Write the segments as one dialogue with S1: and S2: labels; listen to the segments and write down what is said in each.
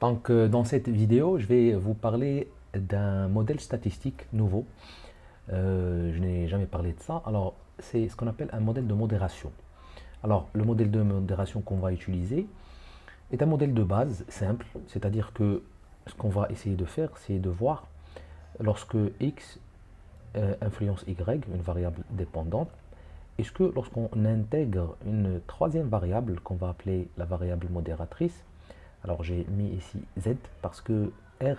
S1: Dans cette vidéo, je vais vous parler d'un modèle statistique nouveau. Je n'ai jamais parlé de ça. Alors, c'est ce qu'on appelle un modèle de modération. Alors, le modèle de modération qu'on va utiliser est un modèle de base simple, c'est-à-dire que ce qu'on va essayer de faire, c'est de voir lorsque x influence y, une variable dépendante, est-ce que lorsqu'on intègre une troisième variable qu'on va appeler la variable modératrice, alors j'ai mis ici z parce que R,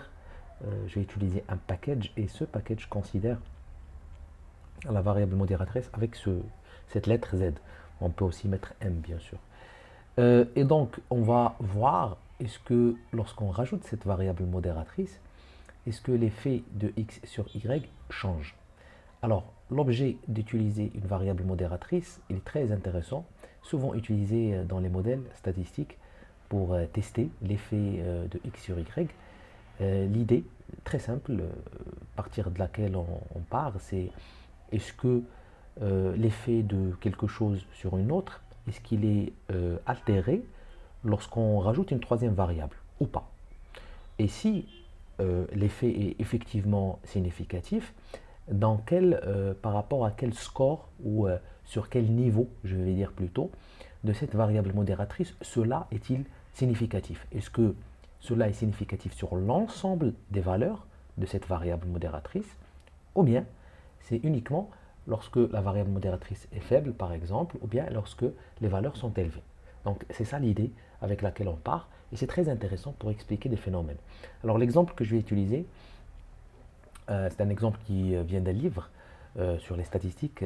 S1: j'ai utilisé un package et ce package considère la variable modératrice avec cette lettre z. On peut aussi mettre m bien sûr. Et donc on va voir est-ce que lorsqu'on rajoute cette variable modératrice, est-ce que l'effet de x sur y change. Alors l'objet d'utiliser une variable modératrice, il est très intéressant, souvent utilisé dans les modèles statistiques pour tester l'effet de x sur y. L'idée, très simple, partir de laquelle on part, c'est est-ce que l'effet de quelque chose sur une autre, est-ce qu'il est altéré lorsqu'on rajoute une troisième variable ou pas. Et si l'effet est effectivement significatif, par rapport à quel score ou sur quel niveau, je vais dire plutôt, de cette variable modératrice, cela est-il significatif. Est-ce que cela est significatif sur l'ensemble des valeurs de cette variable modératrice, ou bien c'est uniquement lorsque la variable modératrice est faible, par exemple, ou bien lorsque les valeurs sont élevées. Donc c'est ça l'idée avec laquelle on part, et c'est très intéressant pour expliquer des phénomènes. Alors l'exemple que je vais utiliser, c'est un exemple qui vient d'un livre sur les statistiques,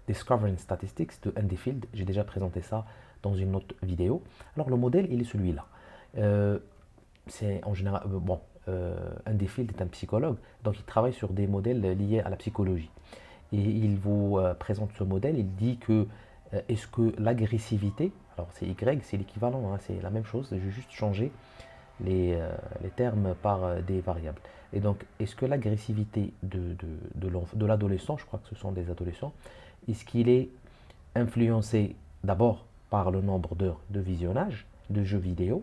S1: Discovering Statistics de Andy Field. J'ai déjà présenté ça dans une autre vidéo. Alors le modèle, il est celui-là. C'est en général, Andy Field est un psychologue, donc il travaille sur des modèles liés à la psychologie. Et il vous présente ce modèle, il dit que est-ce que l'agressivité, alors c'est Y, c'est l'équivalent, hein, c'est la même chose, j'ai juste changé les termes par des variables. Et donc, est-ce que l'agressivité de l'adolescent, je crois que ce sont des adolescents, est-ce qu'il est influencé d'abord par le nombre d'heures de visionnage de jeux vidéo?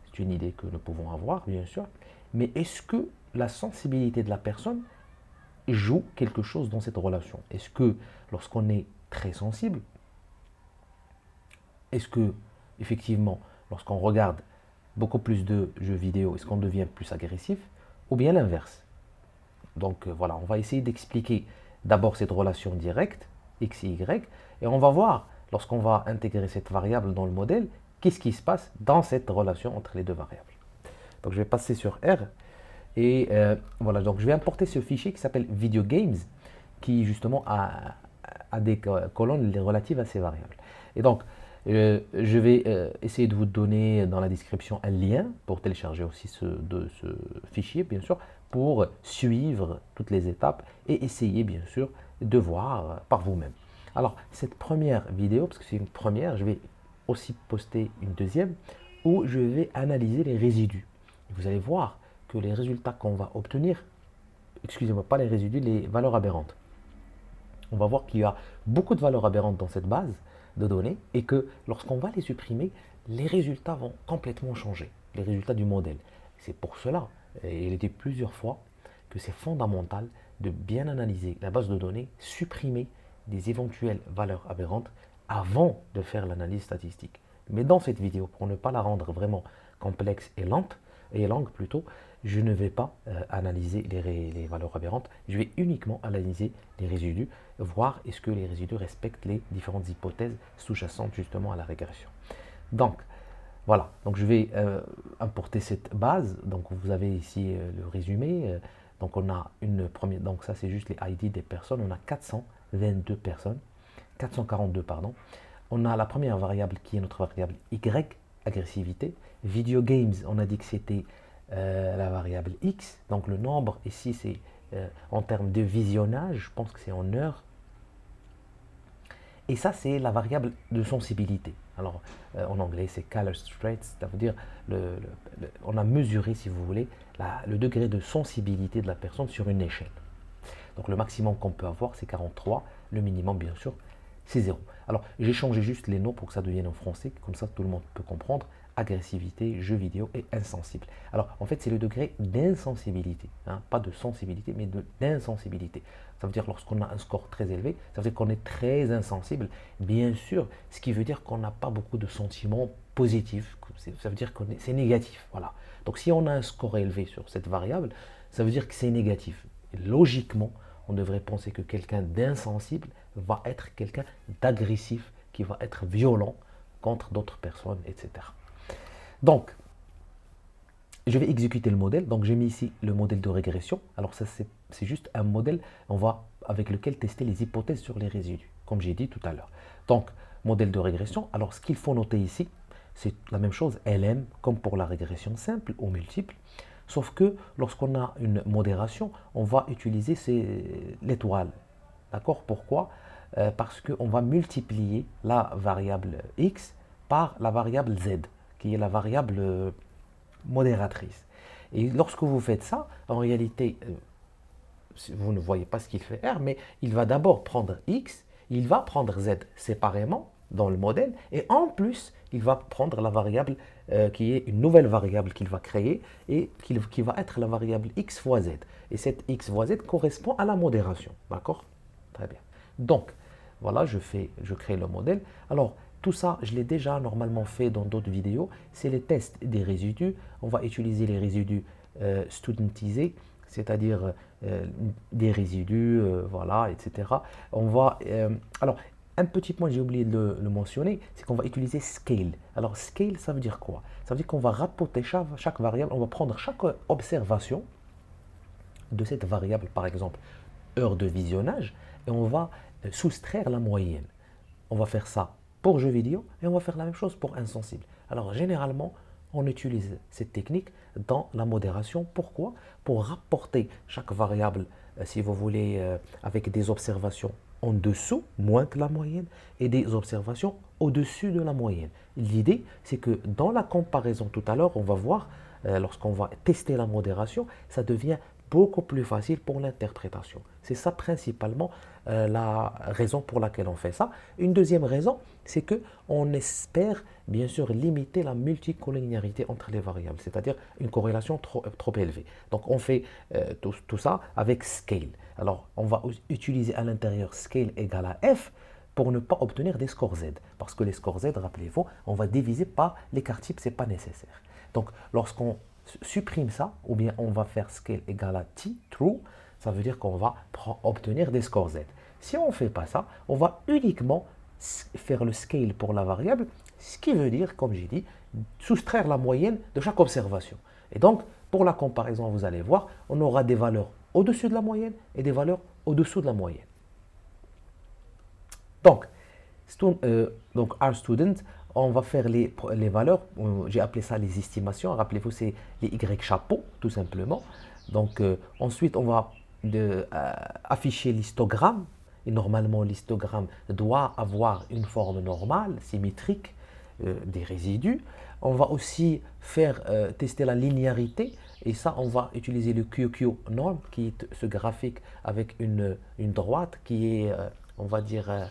S1: C'est une idée que nous pouvons avoir, bien sûr. Mais est-ce que la sensibilité de la personne joue quelque chose dans cette relation? Est-ce que lorsqu'on est très sensible, est-ce que effectivement, lorsqu'on regarde beaucoup plus de jeux vidéo, est-ce qu'on devient plus agressif ou bien l'inverse? Donc voilà, on va essayer d'expliquer d'abord cette relation directe, x et y, et on va voir, lorsqu'on va intégrer cette variable dans le modèle, qu'est-ce qui se passe dans cette relation entre les deux variables. Donc je vais passer sur R, et voilà, donc je vais importer ce fichier qui s'appelle Video Games, qui justement a des colonnes relatives à ces variables. Et donc, je vais essayer de vous donner dans la description un lien pour télécharger aussi ce fichier, bien sûr, pour suivre toutes les étapes et essayer, bien sûr, de voir par vous-même. Alors, cette première vidéo, parce que c'est une première, je vais aussi poster une deuxième où je vais analyser les résidus. Et vous allez voir que les résultats qu'on va obtenir, excusez-moi, pas les résidus, les valeurs aberrantes. On va voir qu'il y a beaucoup de valeurs aberrantes dans cette base de données et que lorsqu'on va les supprimer, les résultats vont complètement changer, les résultats du modèle. C'est pour cela, et il était plusieurs fois, que c'est fondamental de bien analyser la base de données, supprimer des éventuelles valeurs aberrantes avant de faire l'analyse statistique. Mais dans cette vidéo, pour ne pas la rendre vraiment complexe et longue plutôt, je ne vais pas analyser les valeurs aberrantes, je vais uniquement analyser les résidus, voir est-ce que les résidus respectent les différentes hypothèses sous-jacentes justement à la régression. Donc, voilà, donc je vais importer cette base, donc vous avez ici le résumé, donc on a une première, donc ça c'est juste les ID des personnes, on a 422 personnes, 442 pardon, on a la première variable qui est notre variable Y, agressivité, video games, on a dit que c'était la variable X, donc le nombre ici c'est en termes de visionnage, je pense que c'est en heures, et ça c'est la variable de sensibilité. Alors en anglais c'est color traits, ça veut dire on a mesuré si vous voulez le degré de sensibilité de la personne sur une échelle. Donc le maximum qu'on peut avoir c'est 43, le minimum bien sûr c'est 0. Alors j'ai changé juste les noms pour que ça devienne en français, comme ça tout le monde peut comprendre. agressivité, jeux vidéo et insensible. Alors, en fait, c'est le degré d'insensibilité, hein, pas de sensibilité, mais d'insensibilité. Ça veut dire lorsqu'on a un score très élevé, ça veut dire qu'on est très insensible, bien sûr, ce qui veut dire qu'on n'a pas beaucoup de sentiments positifs. Ça veut dire que c'est négatif, voilà. Donc, si on a un score élevé sur cette variable, ça veut dire que c'est négatif. Et logiquement, on devrait penser que quelqu'un d'insensible va être quelqu'un d'agressif, qui va être violent contre d'autres personnes, etc. Donc, je vais exécuter le modèle. Donc, j'ai mis ici le modèle de régression. Alors, ça, c'est juste un modèle avec lequel tester les hypothèses sur les résidus, comme j'ai dit tout à l'heure. Donc, modèle de régression. Alors, ce qu'il faut noter ici, c'est la même chose, LM, comme pour la régression simple ou multiple. Sauf que lorsqu'on a une modération, on va utiliser l'étoile. D'accord? Pourquoi? Parce qu'on va multiplier la variable x par la variable z, qui est la variable modératrice. Et lorsque vous faites ça, en réalité, vous ne voyez pas ce qu'il fait R, mais il va d'abord prendre x, il va prendre z séparément dans le modèle, et en plus, il va prendre la variable qui est une nouvelle variable qu'il va créer, et qui va être la variable x fois z. Et cette x fois z correspond à la modération. D'accord? Très bien. Donc, voilà, je crée le modèle. Alors, tout ça, je l'ai déjà normalement fait dans d'autres vidéos. C'est les tests des résidus. On va utiliser les résidus studentisés, c'est-à-dire des résidus, voilà, etc. Alors, un petit point, j'ai oublié de le mentionner, c'est qu'on va utiliser scale. Alors, scale, ça veut dire quoi? Ça veut dire qu'on va rapporter chaque variable, on va prendre chaque observation de cette variable, par exemple, heure de visionnage, et on va soustraire la moyenne. On va faire ça pour jeux vidéo et on va faire la même chose pour insensible. Alors généralement, on utilise cette technique dans la modération. Pourquoi? Pour rapporter chaque variable, si vous voulez, avec des observations en dessous, moins que la moyenne, et des observations au-dessus de la moyenne. L'idée, c'est que dans la comparaison tout à l'heure, on va voir, lorsqu'on va tester la modération, ça devient beaucoup plus facile pour l'interprétation. C'est ça principalement la raison pour laquelle on fait ça. Une deuxième raison, c'est que on espère bien sûr limiter la multicollinéarité entre les variables, c'est-à-dire une corrélation trop élevée. Donc on fait tout ça avec scale. Alors on va utiliser à l'intérieur scale égale à f pour ne pas obtenir des scores z. Parce que les scores z, rappelez-vous, on va diviser par l'écart type, ce n'est pas nécessaire. Donc lorsqu'on supprime ça, ou bien on va faire scale égale à t, true, ça veut dire qu'on va obtenir des scores z. Si on ne fait pas ça, on va uniquement faire le scale pour la variable, ce qui veut dire, comme j'ai dit, soustraire la moyenne de chaque observation. Et donc, pour la comparaison, vous allez voir, on aura des valeurs au-dessus de la moyenne et des valeurs au-dessous de la moyenne. Donc, R-student, on va faire les valeurs, j'ai appelé ça les estimations, rappelez-vous, c'est les Y chapeaux, tout simplement. Donc, ensuite, on va afficher l'histogramme, et normalement, l'histogramme doit avoir une forme normale, symétrique, des résidus. On va aussi faire tester la linéarité, et ça, on va utiliser le QQ norm, qui est ce graphique avec une droite qui est, on va dire,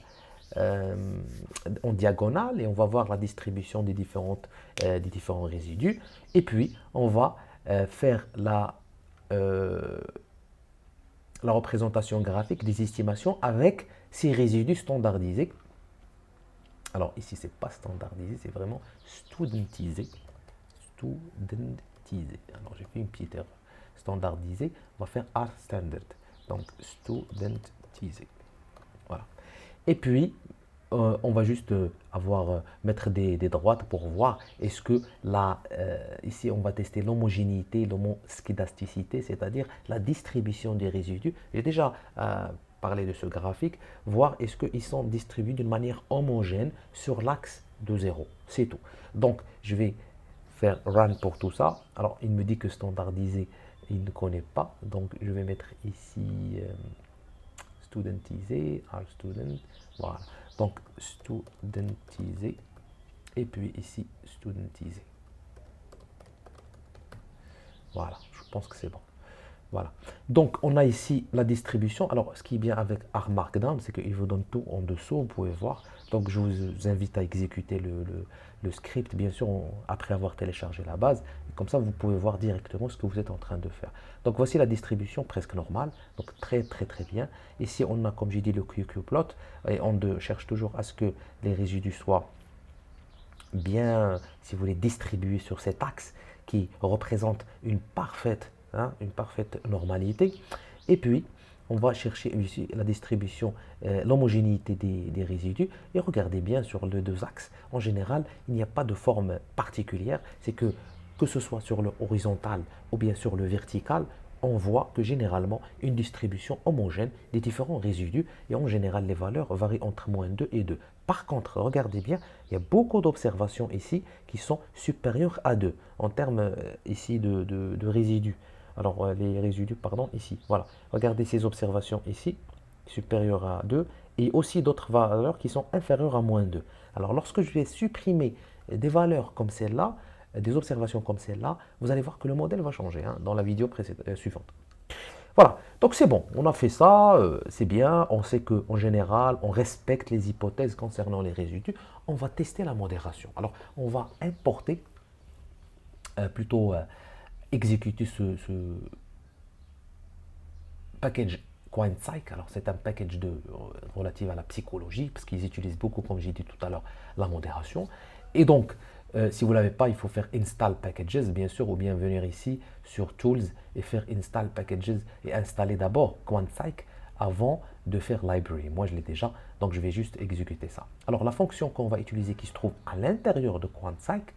S1: en diagonale, et on va voir la distribution des différents résidus. Et puis, on va faire la représentation graphique des estimations avec ces résidus standardisés. Alors ici, c'est pas standardisé, c'est vraiment studentisé. Studentisé. Alors j'ai fait une petite erreur. Standardisé, on va faire R standard. Donc studentisé. Voilà. Et puis, on va juste mettre des droites pour voir est-ce que ici on va tester l'homogénéité, l'homoscédasticité, c'est-à-dire la distribution des résidus. J'ai déjà parlé de ce graphique, voir est-ce qu'ils sont distribués d'une manière homogène sur l'axe de 0. C'est tout. Donc, je vais faire run pour tout ça. Alors, il me dit que standardisé, il ne connaît pas. Donc, je vais mettre ici studentisé, R-student, voilà. Donc, studentisé, et puis ici, studentisé. Voilà, je pense que c'est bon. Voilà. Donc, on a ici la distribution. Alors, ce qui est bien avec R Markdown, c'est qu'il vous donne tout en dessous, vous pouvez voir. Donc, je vous invite à exécuter le script, bien sûr, après avoir téléchargé la base. Et comme ça, vous pouvez voir directement ce que vous êtes en train de faire. Donc, voici la distribution presque normale. Donc, très, très, très bien. Ici, on a, comme j'ai dit, le QQ-plot. Et cherche toujours à ce que les résidus soient bien, si vous voulez, distribués sur cet axe qui représente une parfaite normalité. Et puis, on va chercher ici la distribution, l'homogénéité des résidus. Et regardez bien sur les deux axes, en général, il n'y a pas de forme particulière. C'est que ce soit sur le horizontal ou bien sur le vertical, on voit que généralement une distribution homogène des différents résidus et en général les valeurs varient entre -2 et 2. Par contre, regardez bien, il y a beaucoup d'observations ici qui sont supérieures à 2 en termes ici de résidus. Alors les résidus, pardon, ici, voilà. Regardez ces observations ici, supérieures à 2 et aussi d'autres valeurs qui sont inférieures à -2. Alors lorsque je vais supprimer des valeurs comme celle-là, des observations comme celle-là, vous allez voir que le modèle va changer dans la vidéo suivante. Voilà, donc c'est bon, on a fait ça, c'est bien, on sait qu'en général, on respecte les hypothèses concernant les résidus. On va tester la modération. Alors, on va importer, plutôt exécuter ce package QuantPsych. Alors, c'est un package relatif à la psychologie, parce qu'ils utilisent beaucoup, comme j'ai dit tout à l'heure, la modération. Et donc, si vous ne l'avez pas, il faut faire Install Packages, bien sûr, ou bien venir ici sur Tools et faire Install Packages et installer d'abord QuantPsych avant de faire Library. Moi, je l'ai déjà, donc je vais juste exécuter ça. Alors, la fonction qu'on va utiliser qui se trouve à l'intérieur de QuantPsych,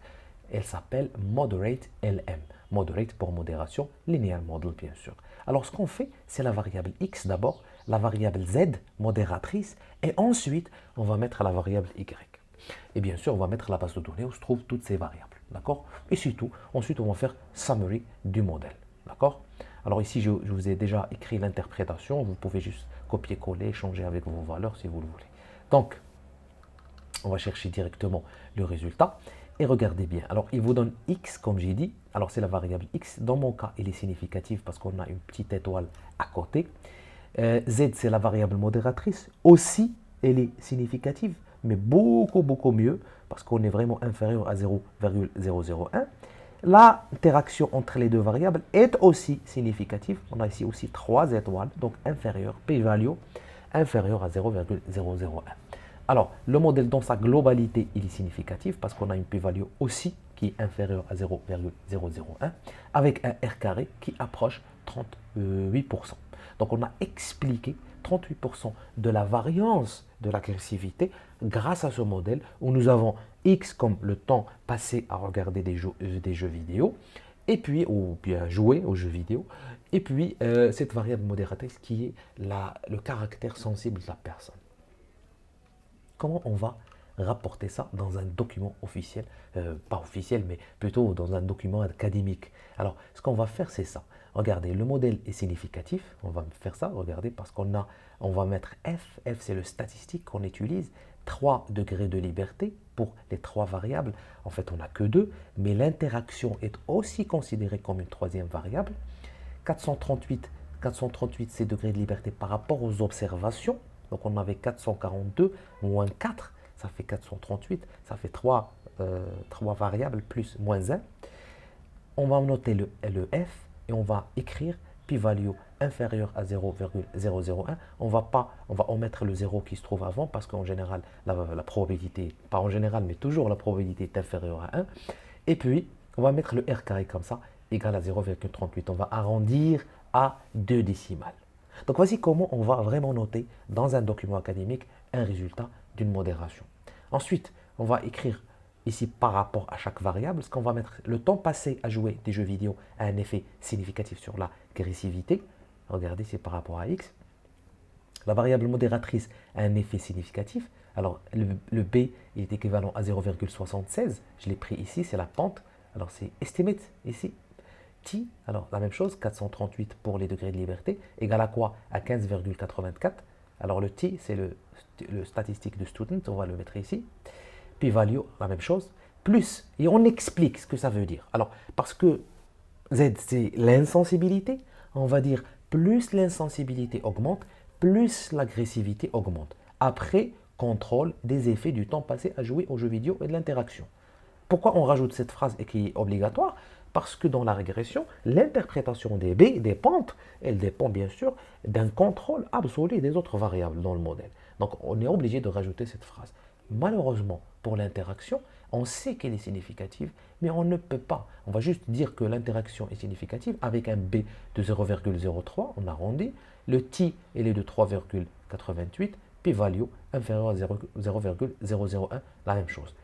S1: elle s'appelle Moderate LM. Moderate pour modération, Linear Model, bien sûr. Alors, ce qu'on fait, c'est la variable X d'abord, la variable Z, modératrice, et ensuite, on va mettre la variable Y. Et bien sûr, on va mettre la base de données où se trouvent toutes ces variables. D'accord? Et c'est tout. Ensuite, on va faire summary du modèle. D'accord? Alors ici, je vous ai déjà écrit l'interprétation. Vous pouvez juste copier-coller, changer avec vos valeurs si vous le voulez. Donc, on va chercher directement le résultat. Et regardez bien. Alors, il vous donne X, comme j'ai dit. Alors, c'est la variable X. Dans mon cas, elle est significative parce qu'on a une petite étoile à côté. Z, c'est la variable modératrice. Aussi, elle est significative, mais beaucoup, beaucoup mieux, parce qu'on est vraiment inférieur à 0,001. L'interaction entre les deux variables est aussi significative. On a ici aussi 3 étoiles, donc inférieur, p-value, inférieur à 0,001. Alors, le modèle dans sa globalité, il est significatif, parce qu'on a une p-value aussi qui est inférieure à 0,001, avec un R carré qui approche 38%. Donc, on a expliqué 38% de la variance de l'agressivité grâce à ce modèle où nous avons X comme le temps passé à regarder des jeux vidéo, et puis, ou bien jouer aux jeux vidéo, et puis cette variable modératrice qui est le caractère sensible de la personne. Comment on va rapporter ça dans un document officiel, pas officiel, mais plutôt dans un document académique? Alors, ce qu'on va faire, c'est ça. Regardez, le modèle est significatif. On va faire ça, regardez, parce on va mettre F. F, c'est le statistique qu'on utilise. 3 degrés de liberté pour les 3 variables. En fait, on n'a que 2, mais l'interaction est aussi considérée comme une troisième variable. 438, c'est degrés de liberté par rapport aux observations. Donc, on avait 442 moins 4, ça fait 438. Ça fait 3 variables plus -1. On va noter le F et on va écrire p-value inférieur à 0,001. On va omettre le 0 qui se trouve avant parce qu'en général, la probabilité, pas en général, mais toujours la probabilité est inférieure à 1. Et puis, on va mettre le R carré comme ça, égal à 0,38. On va arrondir à 2 décimales. Donc voici comment on va vraiment noter dans un document académique un résultat d'une modération. Ensuite, on va écrire ici par rapport à chaque variable, ce qu'on va mettre le temps passé à jouer des jeux vidéo a un effet significatif sur l'agressivité. Regardez, c'est par rapport à X. La variable modératrice a un effet significatif. Alors, le B il est équivalent à 0,76. Je l'ai pris ici, c'est la pente. Alors, c'est estimate ici. T, alors la même chose, 438 pour les degrés de liberté, égal à quoi? À 15,84. Alors, le T, c'est le statistique de student, on va le mettre ici. P-value, la même chose, plus, et on explique ce que ça veut dire. Alors, parce que Z, c'est l'insensibilité, On va dire plus l'insensibilité augmente, plus l'agressivité augmente. Après, contrôle des effets du temps passé à jouer aux jeux vidéo et de l'interaction. Pourquoi on rajoute cette phrase et qui est obligatoire? Parce que dans la régression, l'interprétation des B, des pentes, elle dépend bien sûr d'un contrôle absolu des autres variables dans le modèle. Donc on est obligé de rajouter cette phrase. Malheureusement, pour l'interaction, on sait qu'elle est significative, mais on ne peut pas. On va juste dire que l'interaction est significative avec un B de 0,03, on arrondit, le T il est de 3,88, p-value inférieur à 0,001, la même chose.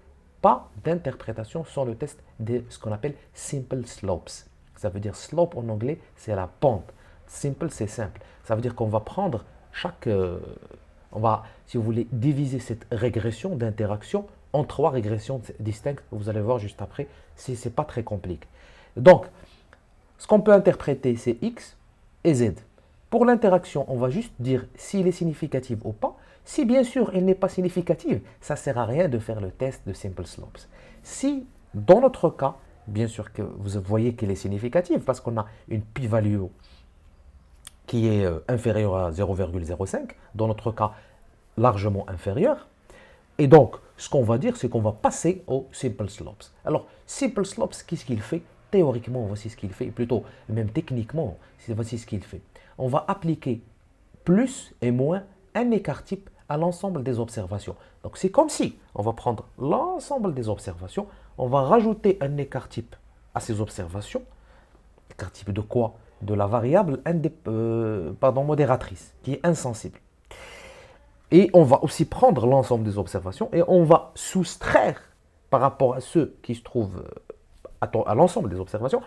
S1: Pas d'interprétation sans le test de ce qu'on appelle simple slopes. Ça veut dire slope en anglais, c'est la pente. Simple, c'est simple. Ça veut dire qu'on va prendre on va, si vous voulez, diviser cette régression d'interaction en 3 régressions distinctes. Vous allez voir juste après, ce n'est pas très compliqué. Donc, ce qu'on peut interpréter, c'est X et Z. Pour l'interaction, on va juste dire s'il est significatif ou pas. Si bien sûr elle n'est pas significative, ça ne sert à rien de faire le test de simple slopes. Si dans notre cas, bien sûr que vous voyez qu'elle est significative parce qu'on a une p-value qui est inférieure à 0,05, dans notre cas largement inférieure. Et donc, ce qu'on va dire, c'est qu'on va passer au simple slopes. Alors, simple slopes, qu'est-ce qu'il fait? Théoriquement, voici ce qu'il fait, plutôt, même techniquement, voici ce qu'il fait. On va appliquer plus et moins un écart type à l'ensemble des observations. Donc, c'est comme si on va prendre l'ensemble des observations, on va rajouter un écart type à ces observations. Écart type de quoi? De la variable modératrice, qui est insensible. Et on va aussi prendre l'ensemble des observations et on va soustraire par rapport à ceux qui se trouvent à l'ensemble des observations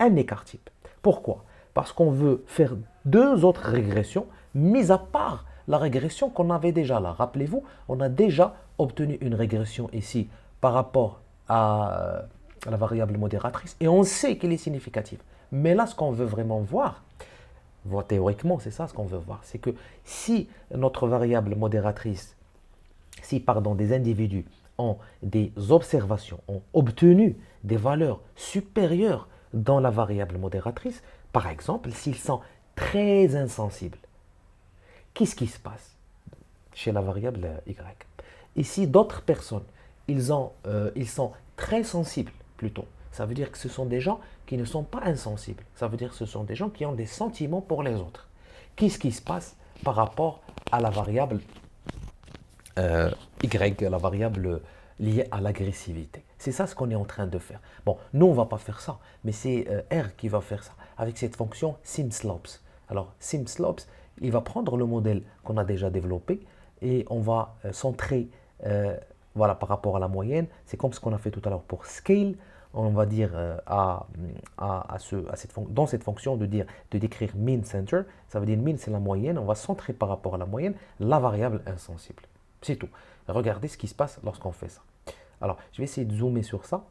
S1: un écart type. Pourquoi? Parce qu'on veut faire 2 autres régressions, mis à part la régression qu'on avait déjà là. Rappelez-vous, on a déjà obtenu une régression ici par rapport à la variable modératrice et on sait qu'elle est significative. Mais là, ce qu'on veut vraiment voir, théoriquement, c'est ça ce qu'on veut voir, c'est que si notre variable modératrice, si des individus ont des observations, ont obtenu des valeurs supérieures dans la variable modératrice, par exemple, s'ils sont très insensibles, qu'est-ce qui se passe chez la variable y? Ici, d'autres personnes, ils sont très sensibles plutôt. Ça veut dire que ce sont des gens qui ne sont pas insensibles. Ça veut dire que ce sont des gens qui ont des sentiments pour les autres. Qu'est-ce qui se passe par rapport à la variable y, la variable liée à l'agressivité? C'est ça ce qu'on est en train de faire. Bon, nous, on ne va pas faire ça, mais c'est R qui va faire ça avec cette fonction simslopes. Alors, simslopes, il va prendre le modèle qu'on a déjà développé et on va centrer par rapport à la moyenne. C'est comme ce qu'on a fait tout à l'heure pour scale. On va dire dans cette fonction de décrire mean center, ça veut dire mean c'est la moyenne, on va centrer par rapport à la moyenne la variable insensible. C'est tout. Regardez ce qui se passe lorsqu'on fait ça. Alors, je vais essayer de zoomer sur ça.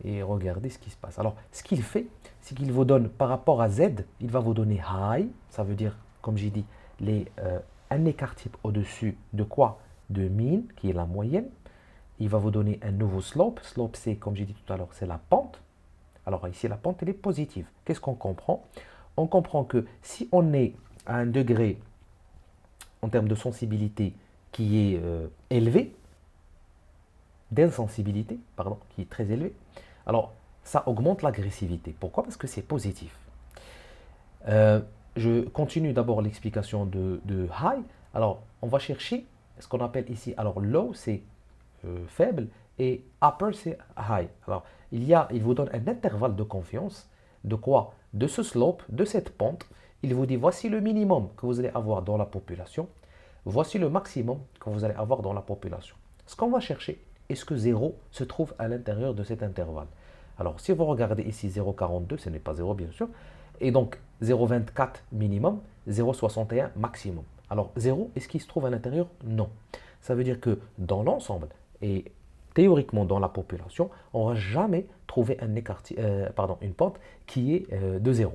S1: Et regardez ce qui se passe. Alors, ce qu'il fait, c'est qu'il vous donne par rapport à Z, il va vous donner high, ça veut dire, comme j'ai dit, un écart type au-dessus de quoi? De mean, qui est la moyenne. Il va vous donner un nouveau slope. Slope, c'est, comme j'ai dit tout à l'heure, c'est la pente. Alors ici, la pente, elle est positive. Qu'est-ce qu'on comprend? On comprend que si on est à un degré, en termes de sensibilité, qui est élevé, d'insensibilité, pardon, qui est très élevé, alors ça augmente l'agressivité. Pourquoi? Parce que c'est positif. Je continue d'abord l'explication de high. Alors, on va chercher ce qu'on appelle ici, alors low, c'est faible, et upper, c'est high. Alors, il vous donne un intervalle de confiance. De quoi? De ce slope, de cette pente. Il vous dit, voici le minimum que vous allez avoir dans la population. Voici le maximum que vous allez avoir dans la population. Ce qu'on va chercher, est-ce que 0 se trouve à l'intérieur de cet intervalle? Alors, si vous regardez ici 0,42, ce n'est pas 0 bien sûr, et donc 0,24 minimum, 0,61 maximum. Alors 0, est-ce qu'il se trouve à l'intérieur? Non. Ça veut dire que dans l'ensemble, et théoriquement dans la population, on ne va jamais trouver une pente qui est de 0.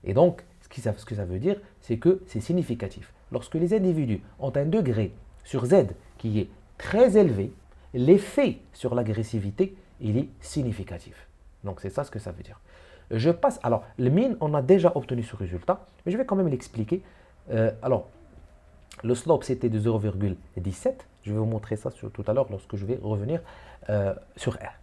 S1: Et donc, ce que ça veut dire, c'est que c'est significatif. Lorsque les individus ont un degré sur Z qui est très élevé, l'effet sur l'agressivité, il est significatif. Donc c'est ça ce que ça veut dire. Je passe, alors le mean, on a déjà obtenu ce résultat, mais je vais quand même l'expliquer. Alors, le slope c'était de 0,17. Je vais vous montrer ça tout à l'heure lorsque je vais revenir sur R.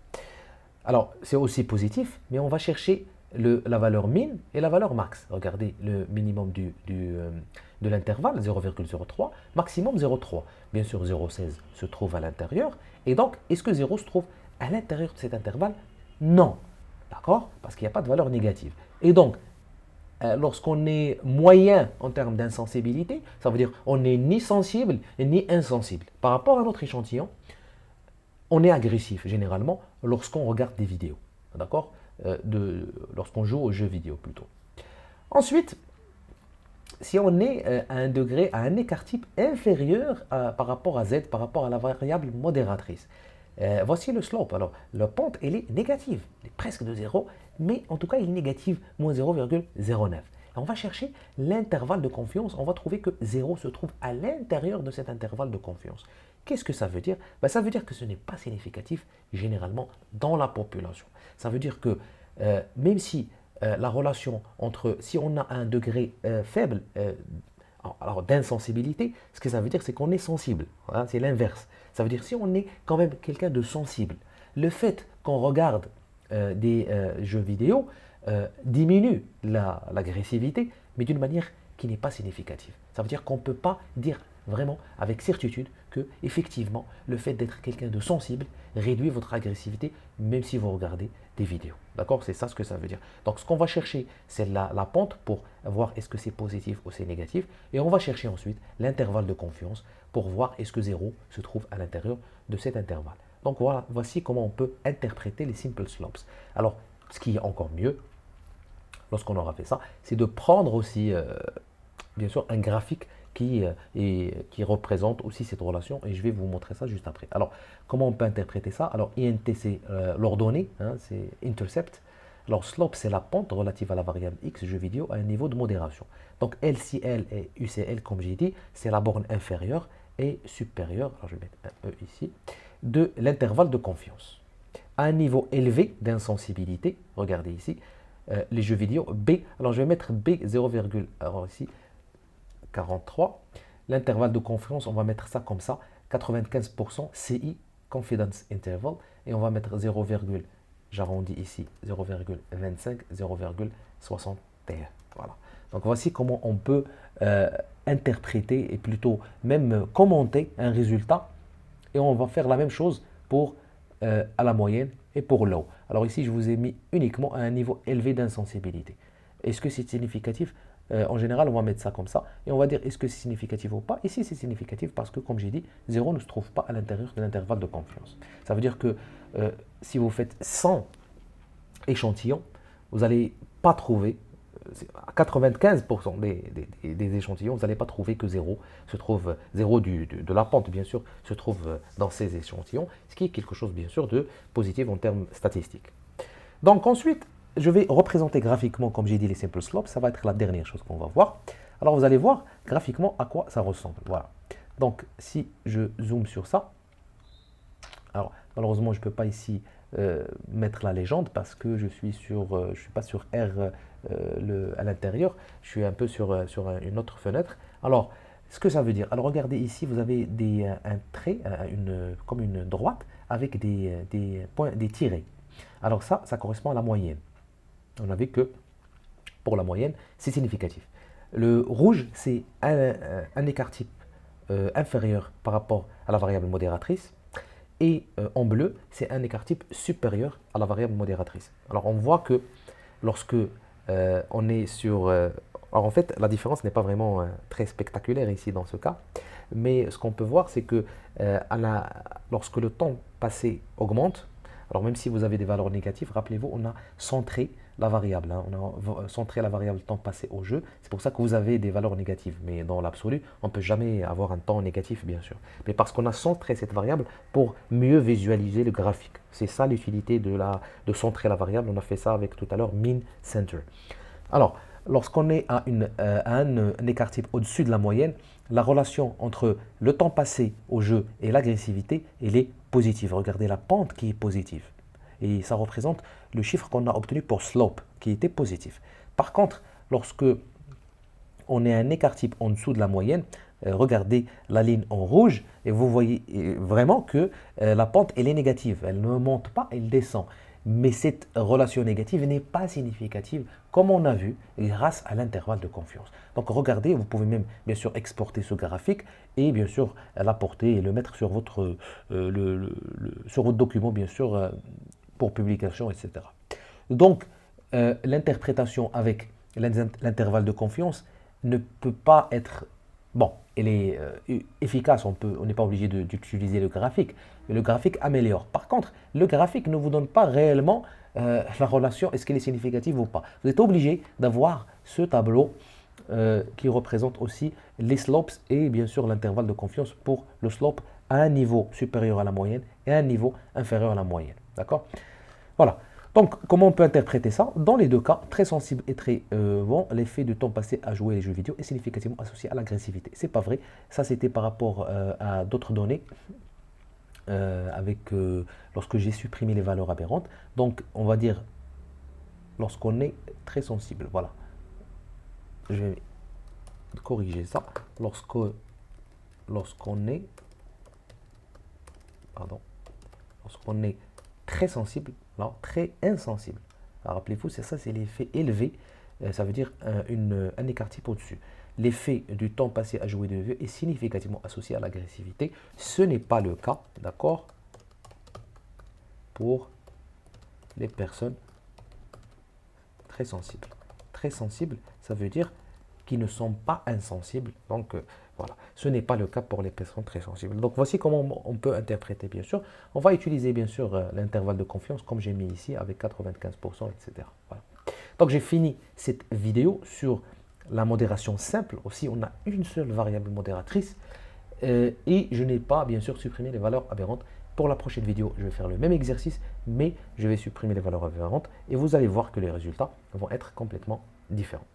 S1: Alors, c'est aussi positif, mais on va chercher la valeur min et la valeur max. Regardez, le minimum de l'intervalle, 0,03, maximum 0,3. Bien sûr, 0,16 se trouve à l'intérieur. Et donc, est-ce que 0 se trouve à l'intérieur de cet intervalle? Non. D'accord? Parce qu'il n'y a pas de valeur négative. Et donc, lorsqu'on est moyen en termes d'insensibilité, ça veut dire on n'est ni sensible ni insensible. Par rapport à notre échantillon, on est agressif généralement lorsqu'on regarde des vidéos. D'accord? Lorsqu'on joue aux jeux vidéo plutôt. Ensuite, si on est à un degré, à un écart type inférieur par rapport à Z, par rapport à la variable modératrice. Voici le slope. Alors, la pente, elle est négative. Elle est presque de 0, mais en tout cas, elle est négative, moins 0,09. On va chercher l'intervalle de confiance. On va trouver que 0 se trouve à l'intérieur de cet intervalle de confiance. Qu'est-ce que ça veut dire? Ça veut dire que ce n'est pas significatif généralement dans la population. Ça veut dire que même si la relation entre, si on a un degré faible alors d'insensibilité, ce que ça veut dire, c'est qu'on est sensible. Hein, c'est l'inverse. Ça veut dire si on est quand même quelqu'un de sensible, le fait qu'on regarde des jeux vidéo diminue l'agressivité, mais d'une manière qui n'est pas significative. Ça veut dire qu'on ne peut pas dire vraiment avec certitude que effectivement le fait d'être quelqu'un de sensible réduit votre agressivité même si vous regardez des vidéos. D'accord? C'est ça ce que ça veut dire. Donc ce qu'on va chercher, c'est la pente pour voir est-ce que c'est positif ou c'est négatif. Et on va chercher ensuite l'intervalle de confiance pour voir est-ce que 0 se trouve à l'intérieur de cet intervalle. Donc voilà, voici comment on peut interpréter les simple slopes. Alors ce qui est encore mieux, lorsqu'on aura fait ça, c'est de prendre aussi, bien sûr, un graphique qui représente aussi cette relation, et je vais vous montrer ça juste après. Alors, comment on peut interpréter ça? Alors, INT, c'est l'ordonnée, hein, c'est intercept. Alors, slope, c'est la pente relative à la variable x, jeu vidéo, à un niveau de modération. Donc, LCL et UCL, comme j'ai dit, c'est la borne inférieure et supérieure, alors je vais mettre un E ici, de l'intervalle de confiance. À un niveau élevé d'insensibilité, regardez ici, les jeux vidéo, B, alors je vais mettre B 0, alors ici, 43. L'intervalle de confiance, on va mettre ça comme ça, 95% CI, confidence interval, et on va mettre 0, j'arrondis ici, 0,25, 0,61. Voilà. Donc voici comment on peut interpréter et plutôt même commenter un résultat. Et on va faire la même chose pour à la moyenne et pour low. Alors ici, je vous ai mis uniquement à un niveau élevé d'insensibilité. Est-ce que c'est significatif? En général, on va mettre ça comme ça et on va dire est-ce que c'est significatif ou pas. Ici, c'est significatif parce que, comme j'ai dit, 0 ne se trouve pas à l'intérieur de l'intervalle de confiance. Ça veut dire que si vous faites 100 échantillons, vous n'allez pas trouver, à 95% des échantillons, vous n'allez pas trouver que 0 se trouve, 0 de la pente, bien sûr, se trouve dans ces échantillons, ce qui est quelque chose, bien sûr, de positif en termes statistiques. Donc ensuite, je vais représenter graphiquement, comme j'ai dit, les simple slopes. Ça va être la dernière chose qu'on va voir. Alors, vous allez voir graphiquement à quoi ça ressemble. Voilà. Donc, si je zoome sur ça, alors, malheureusement, je ne peux pas ici mettre la légende parce que je suis pas sur R à l'intérieur. Je suis un peu sur une autre fenêtre. Alors, ce que ça veut dire. Alors, regardez ici, vous avez un trait, comme une droite avec des points, des tirets. Alors ça correspond à la moyenne. On a vu que pour la moyenne, c'est significatif. Le rouge, c'est un écart type inférieur par rapport à la variable modératrice. Et en bleu, c'est un écart type supérieur à la variable modératrice. Alors on voit que lorsque on est sur... alors en fait, la différence n'est pas vraiment très spectaculaire ici dans ce cas. Mais ce qu'on peut voir, c'est que lorsque le temps passé augmente, alors même si vous avez des valeurs négatives, rappelez-vous, on a centré la variable. Hein, on a centré la variable temps passé au jeu. C'est pour ça que vous avez des valeurs négatives. Mais dans l'absolu, on ne peut jamais avoir un temps négatif, bien sûr. Mais parce qu'on a centré cette variable pour mieux visualiser le graphique. C'est ça l'utilité de centrer la variable. On a fait ça avec tout à l'heure mean center. Alors, lorsqu'on est à un écart type au-dessus de la moyenne, la relation entre le temps passé au jeu et l'agressivité, elle est positive. Regardez la pente qui est positive. Et ça représente le chiffre qu'on a obtenu pour slope, qui était positif. Par contre, lorsque on est un écart type en dessous de la moyenne, regardez la ligne en rouge et vous voyez vraiment que la pente elle est négative, elle ne monte pas, elle descend. Mais cette relation négative n'est pas significative comme on a vu grâce à l'intervalle de confiance. Donc regardez, vous pouvez même bien sûr exporter ce graphique et bien sûr l'apporter et le mettre sur sur votre document bien sûr pour publication, etc. Donc l'interprétation avec l'intervalle de confiance ne peut pas être, bon, elle est efficace, on n'est pas obligé d'utiliser le graphique, mais le graphique améliore. Par contre, le graphique ne vous donne pas réellement la relation, est-ce qu'elle est significative ou pas. Vous êtes obligé d'avoir ce tableau qui représente aussi les slopes et bien sûr l'intervalle de confiance pour le slope à un niveau supérieur à la moyenne et à un niveau inférieur à la moyenne. D'accord? Voilà. Donc, comment on peut interpréter ça? Dans les deux cas, très sensible et très bon, l'effet du temps passé à jouer les jeux vidéo est significativement associé à l'agressivité. C'est pas vrai. Ça, c'était par rapport à d'autres données lorsque j'ai supprimé les valeurs aberrantes. Donc, on va dire lorsqu'on est très sensible. Voilà. Je vais corriger ça. Lorsqu'on est, lorsqu'on est très sensible, non, très insensible. Rappelez-vous, c'est ça, c'est l'effet élevé. Ça veut dire un écart type au-dessus. L'effet du temps passé à jouer de jeu est significativement associé à l'agressivité. Ce n'est pas le cas, d'accord, pour les personnes très sensibles. Très sensibles, ça veut dire qu'ils ne sont pas insensibles. Donc, voilà, ce n'est pas le cas pour les personnes très sensibles. Donc, voici comment on peut interpréter, bien sûr. On va utiliser, bien sûr, l'intervalle de confiance, comme j'ai mis ici, avec 95%, etc. Voilà. Donc, j'ai fini cette vidéo sur la modération simple. Aussi, on a une seule variable modératrice. Et je n'ai pas, bien sûr, supprimé les valeurs aberrantes. Pour la prochaine vidéo, je vais faire le même exercice, mais je vais supprimer les valeurs aberrantes. Et vous allez voir que les résultats vont être complètement différents.